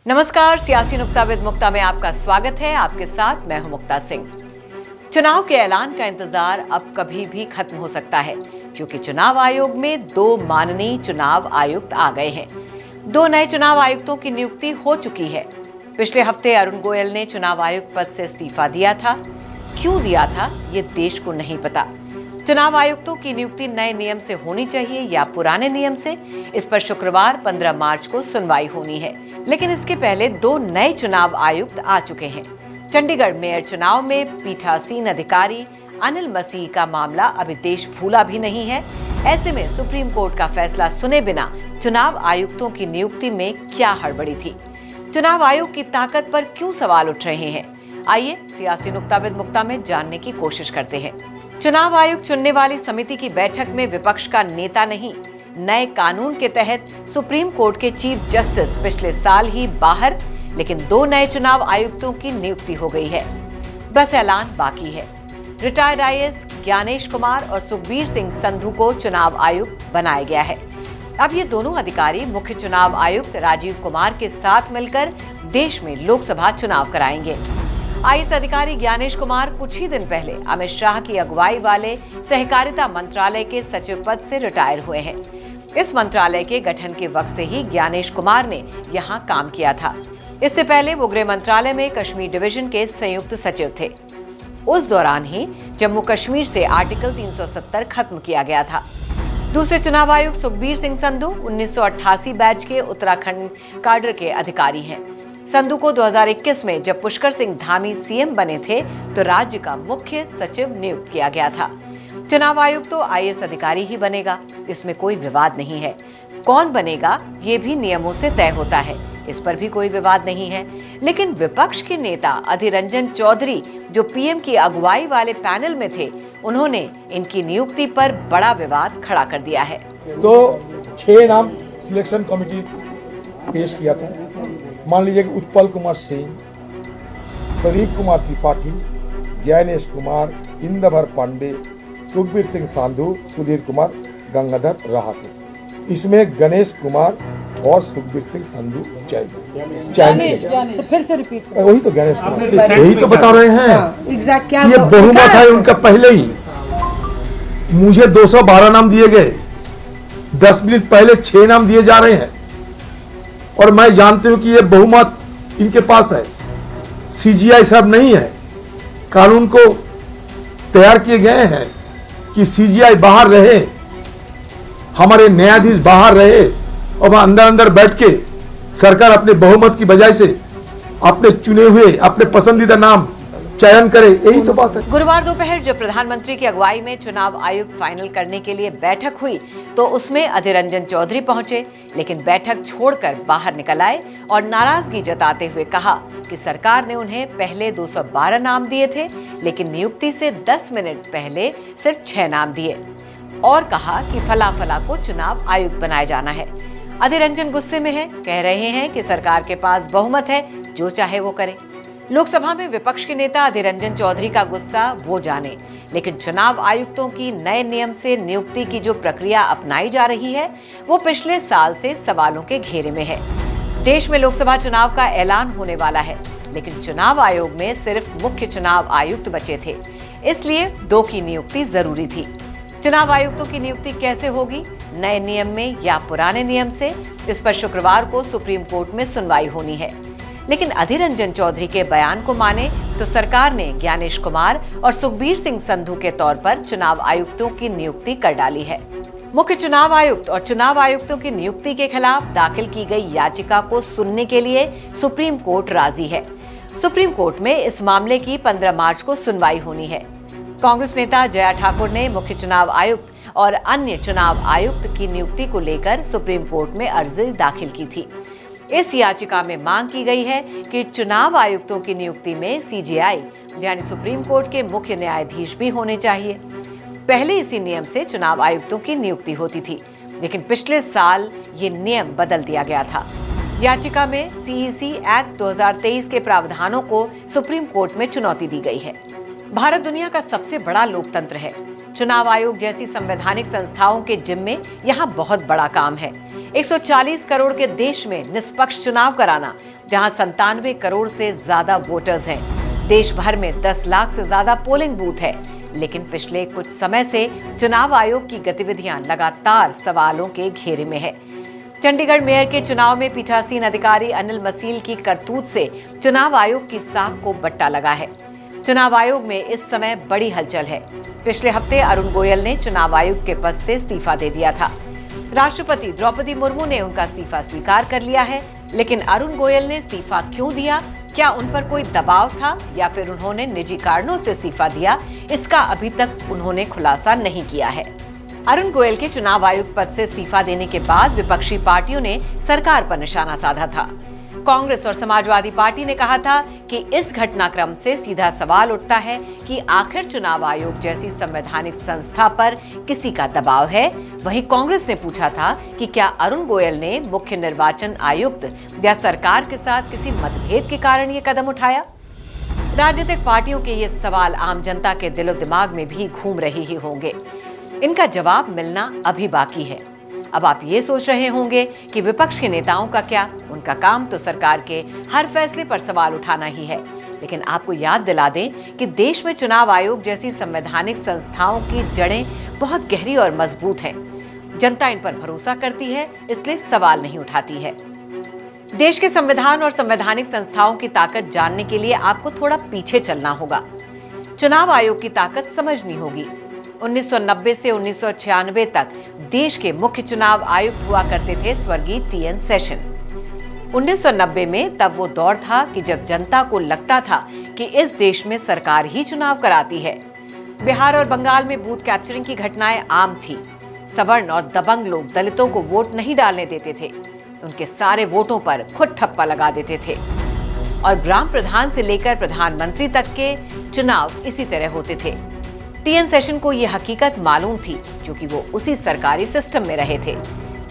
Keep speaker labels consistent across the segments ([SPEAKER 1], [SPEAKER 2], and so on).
[SPEAKER 1] नमस्कार, सियासी नुक्ता विद मुक्ता में आपका स्वागत है। आपके साथ मैं हूं मुक्ता सिंह। चुनाव के ऐलान का इंतजार अब कभी भी खत्म हो सकता है, क्योंकि चुनाव आयोग में 2 माननीय चुनाव आयुक्त आ गए हैं। 2 नए चुनाव आयुक्तों की नियुक्ति हो चुकी है। पिछले हफ्ते अरुण गोयल ने चुनाव आयुक्त पद से इस्तीफा दिया था। क्यों दिया था, ये देश को नहीं पता। चुनाव आयुक्तों की नियुक्ति नए नियम से होनी चाहिए या पुराने नियम से, इस पर शुक्रवार 15 मार्च को सुनवाई होनी है। लेकिन इसके पहले 2 नए चुनाव आयुक्त आ चुके हैं। चंडीगढ़ मेयर चुनाव में पीठासीन अधिकारी अनिल मसीह का मामला अभी देश भूला भी नहीं है। ऐसे में सुप्रीम कोर्ट का फैसला सुने बिना चुनाव आयुक्तों की नियुक्ति में क्या हड़बड़ी थी? चुनाव आयोग की ताकत पर क्यों सवाल उठ रहे हैं? आइए सियासी नुक्ता विद मुक्ता में जानने की कोशिश करते हैं। चुनाव आयुक्त चुनने वाली समिति की बैठक में विपक्ष का नेता नहीं, नए कानून के तहत सुप्रीम कोर्ट के चीफ जस्टिस पिछले साल ही बाहर, लेकिन 2 नए चुनाव आयुक्तों की नियुक्ति हो गई है। बस ऐलान बाकी है। रिटायर्ड आईएएस ज्ञानेश कुमार और सुखबीर सिंह संधू को चुनाव आयुक्त बनाया गया है। अब ये दोनों अधिकारी मुख्य चुनाव आयुक्त राजीव कुमार के साथ मिलकर देश में लोकसभा चुनाव कराएंगे। आईएएस अधिकारी ज्ञानेश कुमार कुछ ही दिन पहले अमित शाह की अगुवाई वाले सहकारिता मंत्रालय के सचिव पद से रिटायर हुए हैं। इस मंत्रालय के गठन के वक्त से ही ज्ञानेश कुमार ने यहाँ काम किया था। इससे पहले वो गृह मंत्रालय में कश्मीर डिवीजन के संयुक्त सचिव थे। उस दौरान ही जम्मू कश्मीर से आर्टिकल 370 खत्म किया गया था। दूसरे चुनाव आयुक्त सुखबीर सिंह संधू 1988 बैच के उत्तराखंड काडर के अधिकारी हैं। संधू को 2021 में जब पुष्कर सिंह धामी सीएम बने थे तो राज्य का मुख्य सचिव नियुक्त किया गया था। चुनाव आयुक्त तो आईएएस अधिकारी ही बनेगा, इसमें कोई विवाद नहीं है। कौन बनेगा ये भी नियमों से तय होता है, इस पर भी कोई विवाद नहीं है। लेकिन विपक्ष के नेता अधीर रंजन चौधरी, जो पीएम की अगुवाई वाले पैनल में थे, उन्होंने इनकी नियुक्ति पर बड़ा विवाद खड़ा कर दिया है।
[SPEAKER 2] तो 6 नाम सिलेक्शन कमेटी पेश किया था। मान लीजिए कि उत्पल कुमार सिंह, प्रदीप कुमार त्रिपाठी, ज्ञानेश कुमार, इंद्रभर पांडे, सुखबीर सिंह संधू, सुधीर कुमार गंगाधर रहा थे। इसमें गणेश कुमार और सुखबीर सिंह संधू
[SPEAKER 3] फिर से रिपीट
[SPEAKER 2] वही तो गणेश कुमार, यही तो बता रहे हैं।
[SPEAKER 3] एग्जैक्ट क्या
[SPEAKER 2] ये बहुमत है उनका। पहले ही मुझे 212 नाम दिए गए, 10 मिनट पहले 6 नाम दिए जा रहे हैं और मैं जानती हूं कि ये बहुमत इनके पास है। सीजीआई सब नहीं है। कानून को तैयार किए गए हैं कि सीजीआई बाहर रहे, हमारे न्यायाधीश बाहर रहे और वहां अंदर अंदर बैठ के सरकार अपने बहुमत की बजाय से अपने चुने हुए अपने पसंदीदा नाम चयन करे, यही तो बात है।
[SPEAKER 1] गुरुवार दोपहर जब प्रधानमंत्री की अगुवाई में चुनाव आयुक्त फाइनल करने के लिए बैठक हुई तो उसमें अधीर रंजन चौधरी पहुंचे, लेकिन बैठक छोड़कर बाहर निकल आए और नाराजगी जताते हुए कहा कि सरकार ने उन्हें पहले 212 नाम दिए थे, लेकिन नियुक्ति से 10 मिनट पहले सिर्फ 6 नाम दिए और कहा कि फला फला को चुनाव आयुक्त बनाया जाना है। अधीर रंजन गुस्से में है, कह रहे हैं कि सरकार के पास बहुमत है, जो चाहे वो करे। लोकसभा में विपक्ष के नेता अधीर रंजन चौधरी का गुस्सा वो जाने, लेकिन चुनाव आयुक्तों की नए नियम से नियुक्ति की जो प्रक्रिया अपनाई जा रही है वो पिछले साल से सवालों के घेरे में है। देश में लोकसभा चुनाव का ऐलान होने वाला है, लेकिन चुनाव आयोग में सिर्फ मुख्य चुनाव आयुक्त बचे थे, इसलिए 2 की नियुक्ति जरूरी थी। चुनाव आयुक्तों की नियुक्ति कैसे होगी, नए नियम में या पुराने नियम से, इस पर शुक्रवार को सुप्रीम कोर्ट में सुनवाई होनी है। लेकिन अधीर रंजन चौधरी के बयान को माने तो सरकार ने ज्ञानेश कुमार और सुखबीर सिंह संधू के तौर पर चुनाव आयुक्तों की नियुक्ति कर डाली है। मुख्य चुनाव आयुक्त और चुनाव आयुक्तों की नियुक्ति के खिलाफ दाखिल की गई याचिका को सुनने के लिए सुप्रीम कोर्ट राजी है। सुप्रीम कोर्ट में इस मामले की 15 मार्च को सुनवाई होनी है। कांग्रेस नेता जया ठाकुर ने मुख्य चुनाव आयुक्त और अन्य चुनाव आयुक्त की नियुक्ति को लेकर सुप्रीम कोर्ट में अर्जी दाखिल की थी। इस याचिका में मांग की गई है कि चुनाव आयुक्तों की नियुक्ति में सीजेआई यानी सुप्रीम कोर्ट के मुख्य न्यायाधीश भी होने चाहिए। पहले इसी नियम से चुनाव आयुक्तों की नियुक्ति होती थी, लेकिन पिछले साल ये नियम बदल दिया गया था। याचिका में सीईसी एक्ट 2023 के प्रावधानों को सुप्रीम कोर्ट में चुनौती दी गई है। भारत दुनिया का सबसे बड़ा लोकतंत्र है। चुनाव आयोग जैसी संवैधानिक संस्थाओं के जिम्मे यहाँ बहुत बड़ा काम है। 140 करोड़ के देश में निष्पक्ष चुनाव कराना, जहाँ 97 करोड़ से ज्यादा वोटर्स हैं। देश भर में 10 लाख से ज्यादा पोलिंग बूथ है, लेकिन पिछले कुछ समय से चुनाव आयोग की गतिविधियां लगातार सवालों के घेरे में है। चंडीगढ़ मेयर के चुनाव में पीठासीन अधिकारी अनिल मसील की करतूत से चुनाव आयोग की साख को बट्टा लगा है। चुनाव आयोग में इस समय बड़ी हलचल है। पिछले हफ्ते अरुण गोयल ने चुनाव आयुक्त के पद से इस्तीफा दे दिया था। राष्ट्रपति द्रौपदी मुर्मू ने उनका इस्तीफा स्वीकार कर लिया है, लेकिन अरुण गोयल ने इस्तीफा क्यों दिया, क्या उन पर कोई दबाव था या फिर उन्होंने निजी कारणों से इस्तीफा दिया, इसका अभी तक उन्होंने खुलासा नहीं किया है। अरुण गोयल के चुनाव आयुक्त पद से इस्तीफा देने के बाद विपक्षी पार्टियों ने सरकार पर निशाना साधा था। कांग्रेस और समाजवादी पार्टी ने कहा था कि इस घटनाक्रम से सीधा सवाल उठता है कि आखिर चुनाव आयोग जैसी संवैधानिक संस्था पर किसी का दबाव है। वहीं कांग्रेस ने पूछा था कि क्या अरुण गोयल ने मुख्य निर्वाचन आयुक्त या सरकार के साथ किसी मतभेद के कारण ये कदम उठाया। राजनीतिक पार्टियों के ये सवाल आम जनता के दिलो दिमाग में भी घूम रहे ही होंगे। इनका जवाब मिलना अभी बाकी है। अब आप ये सोच रहे होंगे कि विपक्ष के नेताओं का क्या, उनका काम तो सरकार के हर फैसले पर सवाल उठाना ही है। लेकिन आपको याद दिला दें कि देश में चुनाव आयोग जैसी संवैधानिक संस्थाओं की जड़ें बहुत गहरी और मजबूत हैं। जनता इन पर भरोसा करती है, इसलिए सवाल नहीं उठाती है। देश के संविधान और संवैधानिक संस्थाओं की ताकत जानने के लिए आपको थोड़ा पीछे चलना होगा। चुनाव आयोग की ताकत समझनी होगी। 1990 से 1996 तक देश के मुख्य चुनाव आयुक्त हुआ करते थे स्वर्गीय टीएन सेशन। 1990 में तब वो दौर था कि जब जनता को लगता था कि इस देश में सरकार ही चुनाव कराती है। बिहार और बंगाल में बूथ कैप्चरिंग की घटनाएं आम थी। सवर्ण और दबंग लोग दलितों को वोट नहीं डालने देते थे, उनके सारे वोटों पर खुद ठप्पा लगा देते थे। और ग्राम प्रधान से लेकर प्रधानमंत्री तक के चुनाव इसी तरह होते थे। टीएन सेशन को यह हकीकत मालूम थी, क्योंकि वो उसी सरकारी सिस्टम में रहे थे।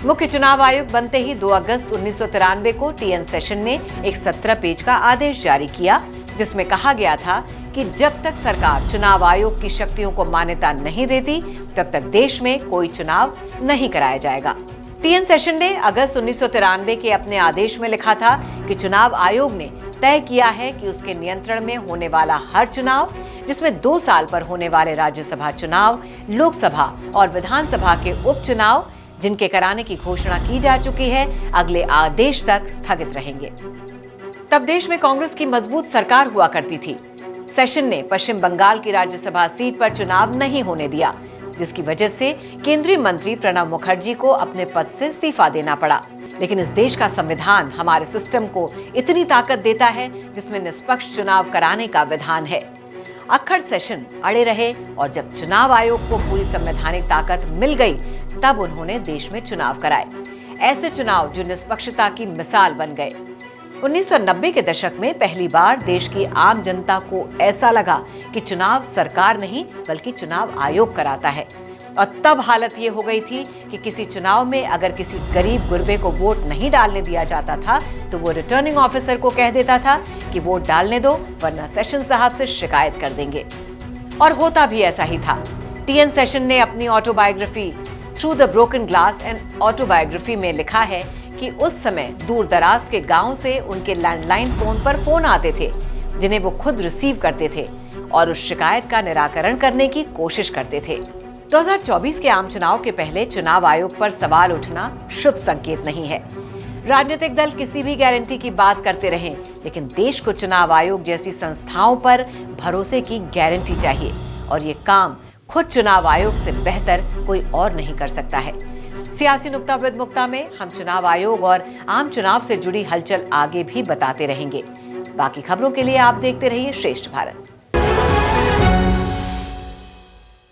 [SPEAKER 1] मुख्य चुनाव आयुक्त बनते ही 2 अगस्त 1993 को टीएन सेशन ने एक 17 पेज का आदेश जारी किया, जिसमें कहा गया था कि जब तक सरकार चुनाव आयोग की शक्तियों को मान्यता नहीं देती, तब तक देश में कोई चुनाव नहीं कराया जाएगा। टीएन सेशन ने अगस्त 1993 के अपने आदेश में लिखा था कि चुनाव आयोग ने तय किया है कि उसके नियंत्रण में होने वाला हर चुनाव, जिसमें 2 साल पर होने वाले राज्यसभा चुनाव, लोकसभा और विधानसभा के उपचुनाव, जिनके कराने की घोषणा की जा चुकी है, अगले आदेश तक स्थगित रहेंगे। तब देश में कांग्रेस की मजबूत सरकार हुआ करती थी। सेशन ने पश्चिम बंगाल की राज्यसभा सीट पर चुनाव नहीं होने दिया, जिसकी वजह से केंद्रीय मंत्री प्रणब मुखर्जी को अपने पद से इस्तीफा देना पड़ा। लेकिन इस देश का संविधान हमारे सिस्टम को इतनी ताकत देता है, जिसमें निष्पक्ष चुनाव कराने का विधान है। अक्खड़ सेशन अड़े रहे और जब चुनाव आयोग को पूरी संवैधानिक ताकत मिल गई, तब उन्होंने देश में चुनाव कराए, ऐसे चुनाव जो निष्पक्षता की मिसाल बन गए। 1990 के दशक में पहली बार देश की आम जनता को ऐसा लगा कि चुनाव सरकार नहीं बल्कि चुनाव आयोग कराता है। और तब हालत ये हो गई थी कि किसी चुनाव में अगर किसी गरीब गुरबे को वोट नहीं डालने दिया जाता था, तो वो रिटर्निंग ऑफिसर को कह देता था कि वोट डालने दो, वरना सेशन साहब से शिकायत कर देंगे। और होता भी ऐसा ही था। टीएन सेशन ने अपनी autobiography through the broken glass and autobiography में लिखा है कि उस समय दूर दराज के गांव से उनके लैंडलाइन फोन पर फोन आते थे, जिन्हें वो खुद रिसीव करते थे और उस शिकायत का निराकरण करने की कोशिश करते थे। 2024 के आम चुनाव के पहले चुनाव आयोग पर सवाल उठना शुभ संकेत नहीं है। राजनीतिक दल किसी भी गारंटी की बात करते रहें, लेकिन देश को चुनाव आयोग जैसी संस्थाओं पर भरोसे की गारंटी चाहिए, और ये काम खुद चुनाव आयोग से बेहतर कोई और नहीं कर सकता है। सियासी नुक्ता विद मुक्ता में हम चुनाव आयोग और आम चुनाव से जुड़ी हलचल आगे भी बताते रहेंगे। बाकी खबरों के लिए आप देखते रहिए श्रेष्ठ भारत।